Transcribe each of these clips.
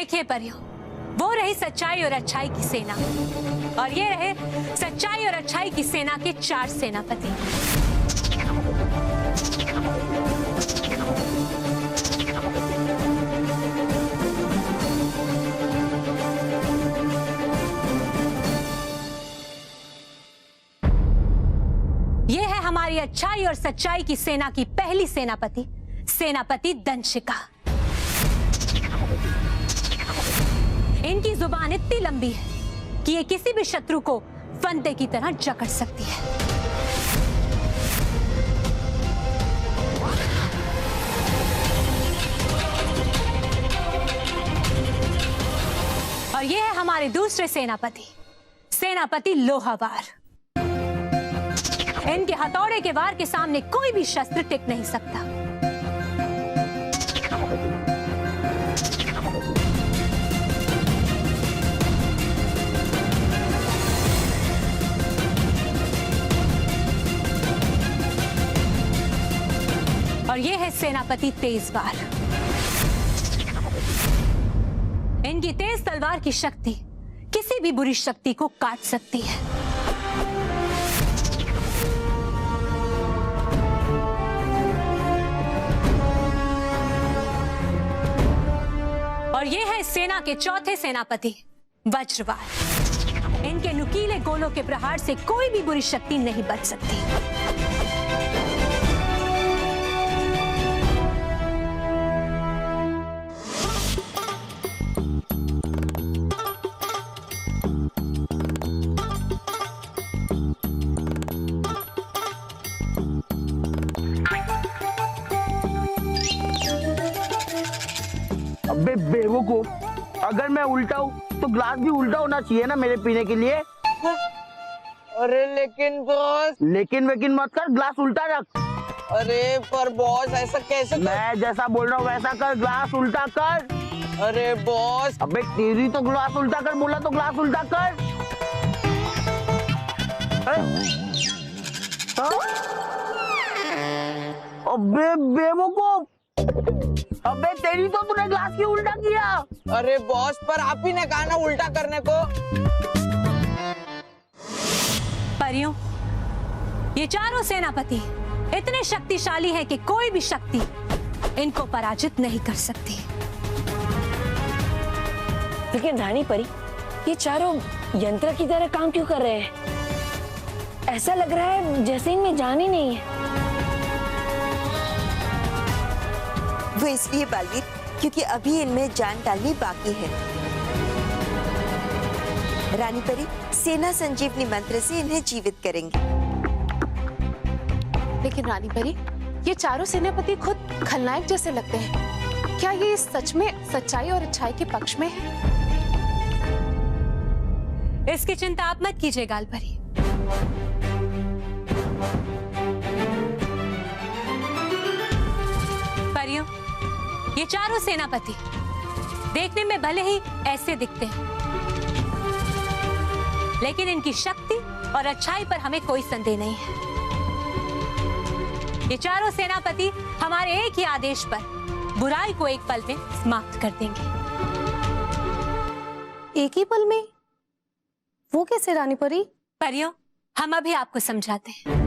देखिए परियों, वो रही सच्चाई और अच्छाई की सेना, और ये रहे सच्चाई और अच्छाई की सेना के 4 सेनापति। ये है हमारी अच्छाई और सच्चाई की सेना की पहली सेनापति, सेनापति दंशिका। इनकी जुबान इतनी लंबी है कि ये किसी भी शत्रु को फंदे की तरह जकड़ सकती है। और ये है हमारे दूसरे सेनापति, सेनापति लोहावार। इनके हथौड़े के वार के सामने कोई भी शस्त्र टिक नहीं सकता। और ये है सेनापति तेजवार। इनकी तेज तलवार की शक्ति किसी भी बुरी शक्ति को काट सकती है। और ये है सेना के चौथे सेनापति वज्रवार। इनके नुकीले गोलों के प्रहार से कोई भी बुरी शक्ति नहीं बच सकती। अबे बेवकूफ, अगर मैं उल्टा हूँ तो ग्लास भी उल्टा होना चाहिए ना मेरे पीने के लिए। अरे लेकिन बॉस। लेकिन वेकिन मत कर, ग्लास उल्टा रख। अरे पर बॉस ऐसा कैसे मैं जैसा बोल रहा हूँ वैसा कर, ग्लास उल्टा कर। अरे बॉस। अबे तेरी तो ग्लास उल्टा कर बोला तो ग्लास उल्टा कर। अबे बेवकूफ, अबे तेरी तो तूने ग्लास की उल्टा किया। अरे बॉस पर आप ही ने कहा ना उल्टा करने को। परियों, ये चारों सेनापति इतने शक्तिशाली हैं कि कोई भी शक्ति इनको पराजित नहीं कर सकती। लेकिन रानी परी, ये चारों यंत्र की तरह काम क्यों कर रहे हैं? ऐसा लग रहा है जैसे इनमें जान ही नहीं है। वो इसलिए बालवीर क्योंकि अभी इनमें जान डालनी बाकी है। रानी परी सेना संजीवनी मंत्र से इन्हें जीवित करेंगे। लेकिन रानी परी, ये चारों सेनापति खुद खलनायक जैसे लगते हैं। क्या ये सच में सच्चाई और अच्छाई के पक्ष में है? इसकी चिंता आप मत कीजिए गालपरी। परियों, ये चारों सेनापति देखने में भले ही ऐसे दिखते हैं, लेकिन इनकी शक्ति और अच्छाई पर हमें कोई संदेह नहीं है। ये चारों सेनापति हमारे एक ही आदेश पर बुराई को एक पल में समाप्त कर देंगे। एक ही पल में? वो कैसे रानी परी? परियों, हम अभी आपको समझाते हैं।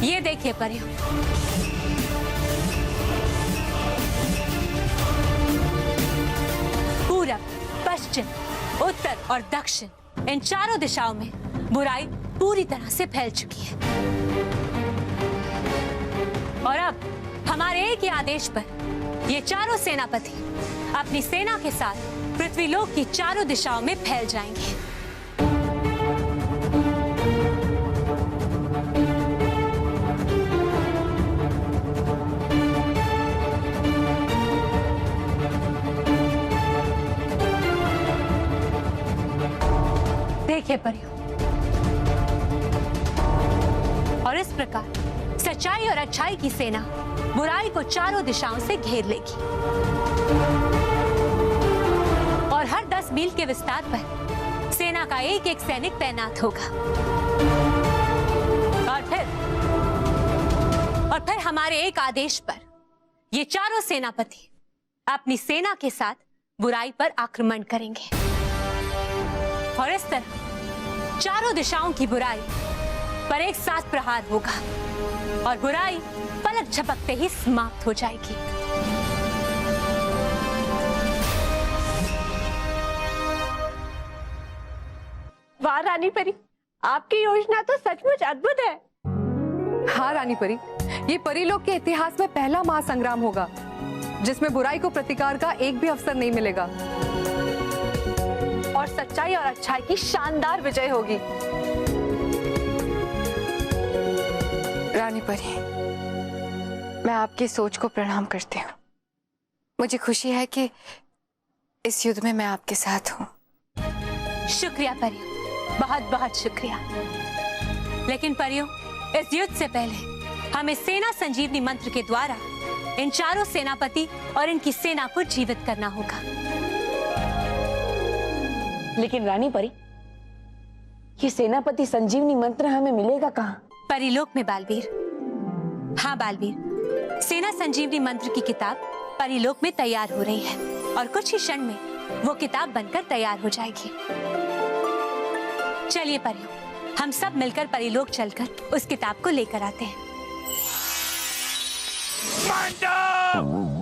ये देखिए परियों, पूरब, पश्चिम, उत्तर और दक्षिण इन चारों दिशाओं में बुराई पूरी तरह से फैल चुकी है। और अब हमारे एक ही आदेश पर ये चारों सेनापति अपनी सेना के साथ पृथ्वीलोक की चारों दिशाओं में फैल जाएंगे। देखिए परियों, और इस प्रकार सच्चाई और अच्छाई की सेना बुराई को चारों दिशाओं से घेर लेगी और हर 10 मील के विस्तार पर सेना का एक एक सैनिक तैनात होगा। और फिर हमारे एक आदेश पर ये चारों सेनापति अपनी सेना के साथ बुराई पर आक्रमण करेंगे और इस तरह चारों दिशाओं की बुराई पर एक साथ प्रहार होगा और बुराई पलक झपकते ही समाप्त हो जाएगी। वाह रानी परी, आपकी योजना तो सचमुच अद्भुत है। हाँ रानी परी, ये परीलोक के इतिहास में पहला महासंग्राम होगा जिसमें बुराई को प्रतिकार का एक भी अवसर नहीं मिलेगा और सच्चाई और अच्छाई की शानदार विजय होगी। रानी परी, मैं आपकी सोच को प्रणाम करती हूँ। मुझे खुशी है कि इस युद्ध में मैं आपके साथ हूँ। शुक्रिया परियों, बहुत बहुत शुक्रिया। लेकिन परियों, इस युद्ध से पहले हमें सेना संजीवनी मंत्र के द्वारा इन चारों सेनापति और इनकी सेना को जीवित करना होगा। लेकिन रानी परी, ये सेनापति संजीवनी मंत्र हमें मिलेगा कहाँ? परीलोक में बालवीर। हाँ बालवीर, सेना संजीवनी मंत्र की किताब परीलोक में तैयार हो रही है और कुछ ही क्षण में वो किताब बनकर तैयार हो जाएगी। चलिए परियों, हम सब मिलकर परीलोक चलकर उस किताब को लेकर आते हैं।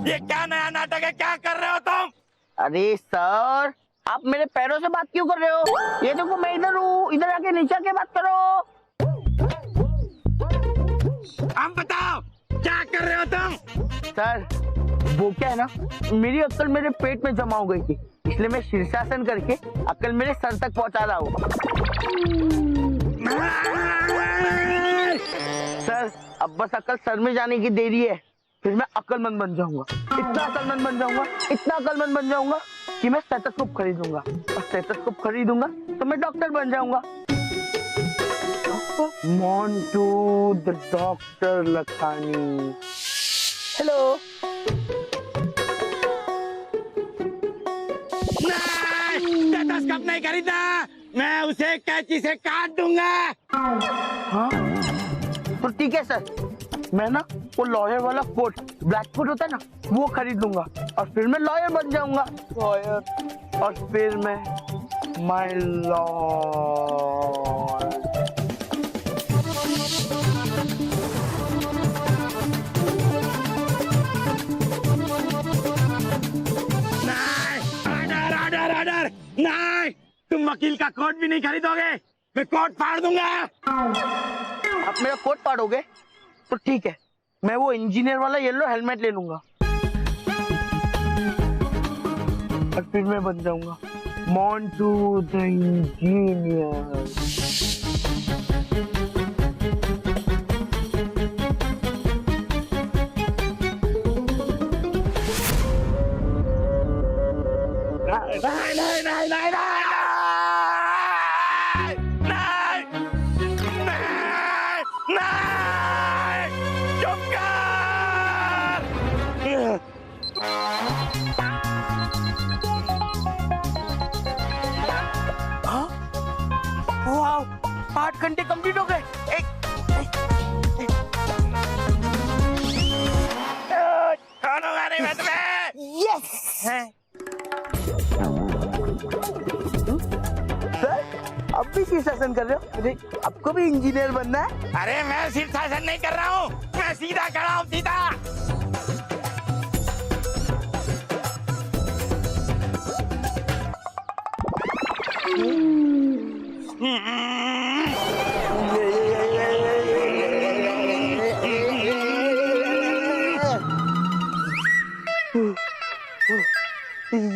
ये क्या नया नाटक है? क्या कर रहे हो तुम? अरे सर, आप मेरे पैरों से बात क्यों कर रहे हो? ये देखो मैं इधर हूँ, इधर आके नीचे आके बात करो। हम बताओ क्या कर रहे हो तुम? सर, वो क्या है ना, मेरी अक्ल मेरे पेट में जमा हो गई थी, इसलिए मैं शीर्षासन करके अक्ल मेरे सर तक पहुंचा रहा हूँ। सर, अब बस अक्ल सर में जाने की देरी है, फिर मैं अक्लमंद बन जाऊंगा। इतना अक्लमंद बन जाऊंगा, इतना अक्लमंद बन जाऊंगा कि मैं स्टेथोस्कोप खरीदूंगा और स्टेथोस्कोप खरीदूंगा तो मैं डॉक्टर बन जाऊंगा। Montu the doctor Lakhani. Hello. Stethoscope नहीं खरीदना, मैं उसे कैंची से काट दूंगा। हाँ? तो ठीक है सर, मैं ना वो लॉयर वाला कोट, ब्लैक कोट होता है ना, वो खरीद लूंगा और फिर मैं लॉयर बन जाऊंगा। लॉयर, और फिर मैं माय लॉर्ड। ऑर्डर, नहीं, तुम वकील का कोट भी नहीं खरीदोगे, मैं कोट फाड़ दूंगा। आप मेरा कोट फाड़ोगे तो ठीक है, मैं वो इंजीनियर वाला येलो हेलमेट ले लूंगा और फिर मैं बन जाऊंगा मोंटू द इंजीनियर। नहीं नहीं नहीं नहीं नहीं, चुप कर। वाह, 8 घंटे कंप्लीट हो गए। खानों नहीं मैं तुम्हें। यस सर, अब भी शीर्षासन कर रहे हो? अरे आपको भी इंजीनियर बनना है? अरे मैं शीर्षासन नहीं कर रहा हूँ, मैं सीधा खड़ा हूँ, सीधा।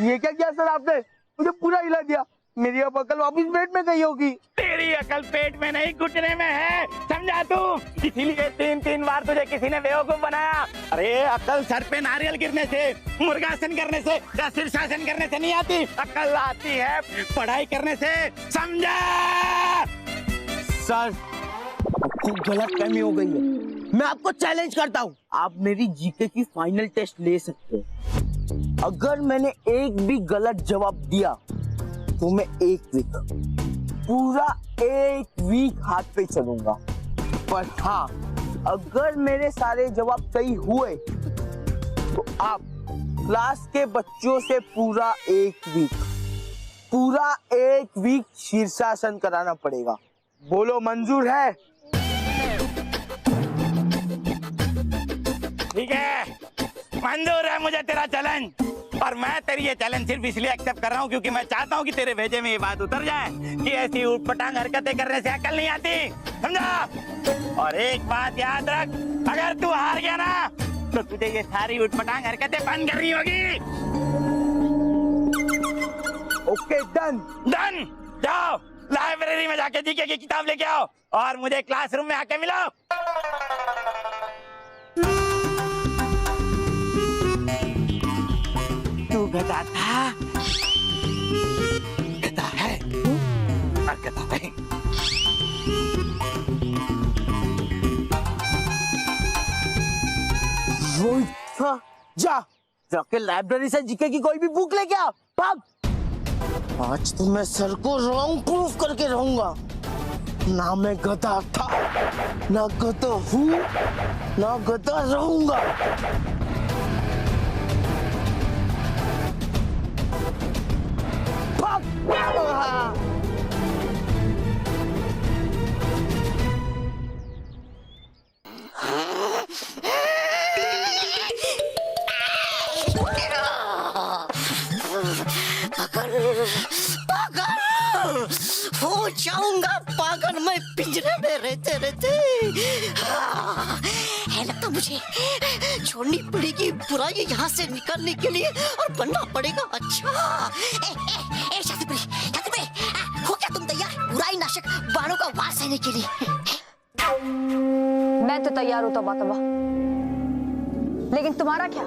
ये क्या किया सर आपने? मुझे पूरा हिला दिया। मेरी अब अकल वापिस पेट में गई होगी। तेरी अकल पेट में नहीं घुटने में है, समझा तू? इसीलिए 3-3 बार तुझे किसी ने बेवकूफ बनाया। अरे अकल सर पे नारियल गिरने से, मुर्गासन करने से या शीर्षासन करने से नहीं आती, अकल आती है पढ़ाई करने से, समझा? सर, खूब गलत फहमी हो गई है। मैं आपको चैलेंज करता हूँ, आप मेरी जीके की फाइनल टेस्ट ले सकते हो। अगर मैंने एक भी गलत जवाब दिया तो मैं पूरा एक वीक हाथ पे चलूंगा। पर हाँ, अगर मेरे सारे जवाब सही हुए तो आप क्लास के बच्चों से पूरा एक वीक शीर्षासन कराना पड़ेगा। बोलो मंजूर है? ठीक है, मंजूर है मुझे तेरा चैलेंज। और मैं तेरी ये चैलेंज सिर्फ इसलिए एक्सेप्ट कर रहा हूँ क्योंकि मैं चाहता हूँ कि तेरे भेजे में ये बात उतर जाए कि ऐसी ऊटपटांग हरकतें करने से अकल नहीं आती, समझा? और एक बात याद रख, अगर तू हार गया ना तो तुझे ये सारी ऊटपटांग हरकतें बंद करनी होगी। Okay, done. जाओ लाइब्रेरी में जाके जीके की किताब लेके आओ और मुझे क्लासरूम में आके मिलो। तू गधा था, गधा है और गधा नहीं। रोहित था, जाके लाइब्रेरी से जीके की कोई भी बुक लेके आ, भाग। आज तो मैं सर को रॉन्ग प्रूफ करके रहूंगा। ना मैं गधा था, ना गधा हूँ, ना गधा रहूंगा। भाग। हो जाऊंगा पागल मैं पिंजरे में रहते रहते। है लगता मुझे छोड़नी पड़ेगी बुराई यहाँ से निकलने के लिए और बनना पड़ेगा अच्छा। शास्त्री हो क्या तुम तैयार बुराई नाशक बाणों का वार सहने के लिए? मैं तो तैयार हूँ तबा, लेकिन तुम्हारा क्या?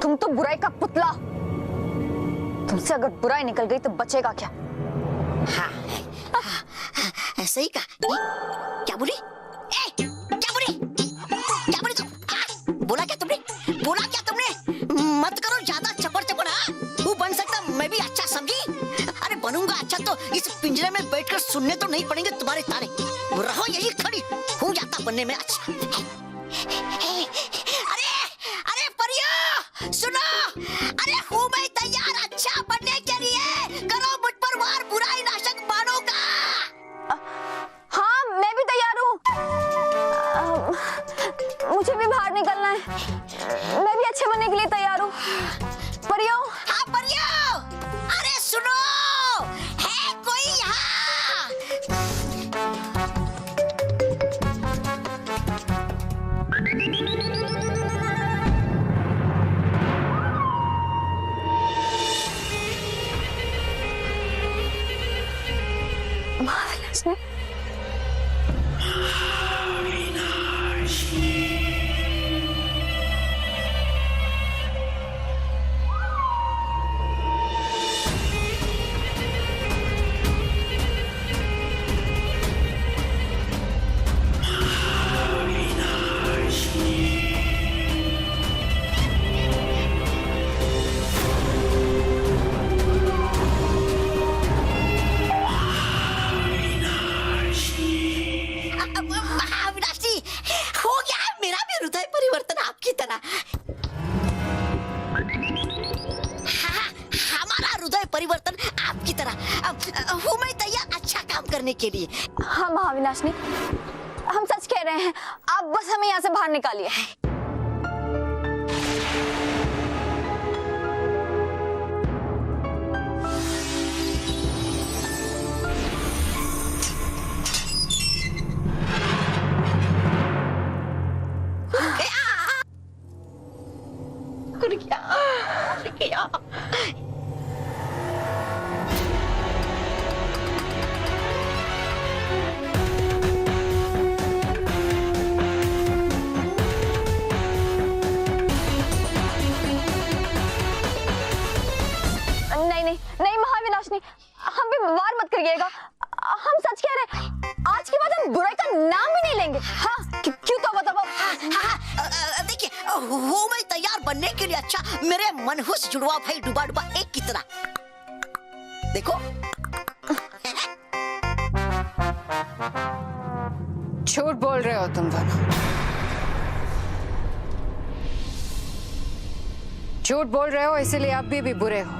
तुम तो बुराई का पुतला। तुमसे अगर बुराई निकल गई तो बचेगा क्या? हाँ, ऐसे ही कहा। क्या बोली? क्या बोली तुम? बोला क्या तुमने? मत करो ज्यादा चपड़। वो बन सकता मैं भी अच्छा समझी। अरे बनूंगा अच्छा तो इस पिंजरे में बैठकर सुनने तो नहीं पड़ेंगे तुम्हारे ताने। रहो यही खड़ी, हूँ जाता बनने में अच्छा। अरे परियो सुनो, अरे हूँ मैं तैयार अच्छा बनने के लिए। करो मुझ पर वार बुराई नाशक बाणों का। हाँ, मैं भी तैयार हूँ। मुझे भी बाहर निकलना है। मैं भी अच्छे बनने के लिए तैयार हूँ। परियो। हाँ परियो, अरे सुनो, है कोई यहाँ? परिवर्तन आपकी तरह हूँ मैं तैयार अच्छा काम करने के लिए। हाँ महाविनाशनी, हम सच कह रहे हैं, आप बस हमें यहाँ से बाहर निकालिए। नहीं महाविनाशनी, हम पे वार मत करिएगा। हम सच कह रहे हैं, आज के बाद हम बुराई का नाम भी नहीं लेंगे। हाँ, क्यों तो बताओ। वो मैं तैयार बनने के लिए। अच्छा मेरे मनहूस जुड़वा भाई डुबा डुबा एक की तरह। देखो झूठ बोल रहे हो तुम दोनों, झूठ बोल रहे हो, इसीलिए अब भी बुरे हो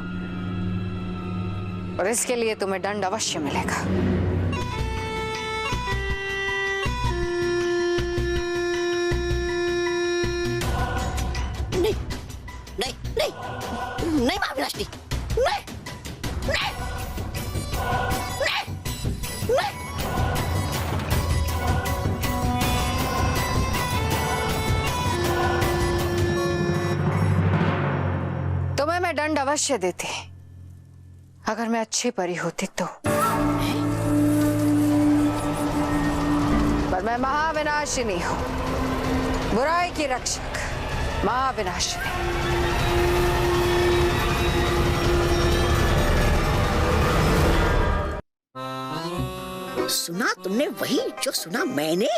और इसके लिए तुम्हें दंड अवश्य मिलेगा। नहीं नहीं नहीं नहीं महाविनाशनी, नहीं नहीं नहीं नहीं। तुम्हें मैं दंड अवश्य देती अगर मैं अच्छी परी होती तो, पर मैं महाविनाशिनी हूं, बुराई की रक्षक महाविनाशिनी। सुना तुमने वही जो सुना मैंने?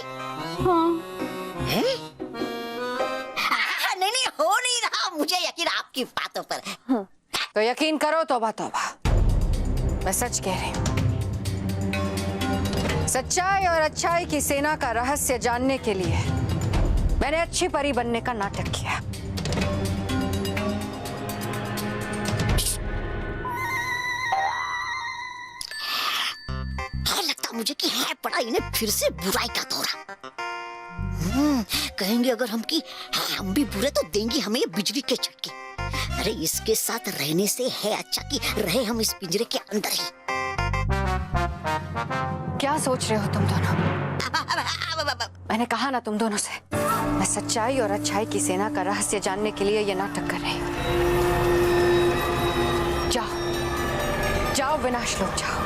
हाँ। है? नहीं नहीं हो नहीं रहा मुझे यकीन आपकी बातों पर। तो यकीन करो, तौबा तौबा, मैं सच कह रही हूं। सच्चाई और अच्छाई की सेना का रहस्य जानने के लिए मैंने अच्छी परी बनने का नाटक किया। लगता मुझे कि है पड़ा इन्हें फिर से बुराई का दौरा। कहेंगे अगर हम भी बुरे तो देंगी हमें ये बिजली के झटके। अरे इसके साथ रहने से है अच्छा कि रहे हम इस पिंजरे के अंदर ही। क्या सोच रहे हो तुम दोनों? मैंने कहा ना तुम दोनों से, मैं सच्चाई और अच्छाई की सेना का रहस्य जानने के लिए ये नाटक कर रही हूँ। जाओ जाओ विनाश लोग जाओ।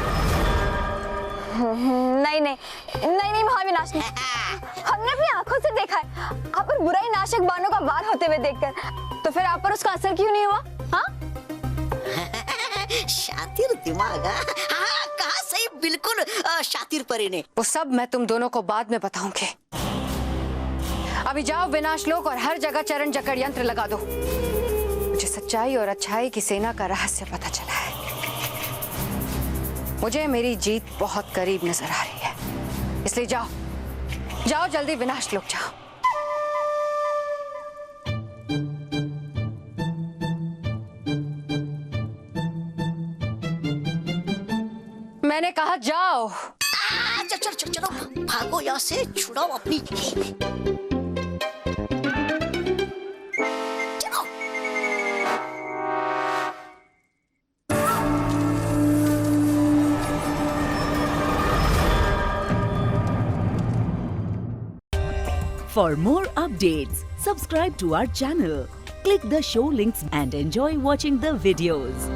नहीं नहीं नहीं नहीं महाविनाशनी, हमने अपनी आंखों से देखा है आप पर बुराई नाशक बाणों का वार होते हुए देखकर, तो फिर आप पर उसका असर क्यों नहीं हुआ? हाँ शातिर दिमाग। हाँ कहा सही, बिल्कुल शातिर परी ने। वो सब मैं तुम दोनों को बाद में बताऊंगी। अभी जाओ विनाश लोक और हर जगह चरण जकड़ यंत्र लगा दो। मुझे सच्चाई और अच्छाई की सेना का रहस्य पता चला है। मुझे मेरी जीत बहुत करीब नजर आ रही है, इसलिए जाओ जाओ जल्दी विनाश लोक जाओ। मैंने कहा जाओ। चलो चलो चलो भागो यहाँ से, छुड़ाओ अपनी। चलो। For more updates, subscribe to our channel, click the show links and enjoy watching the videos.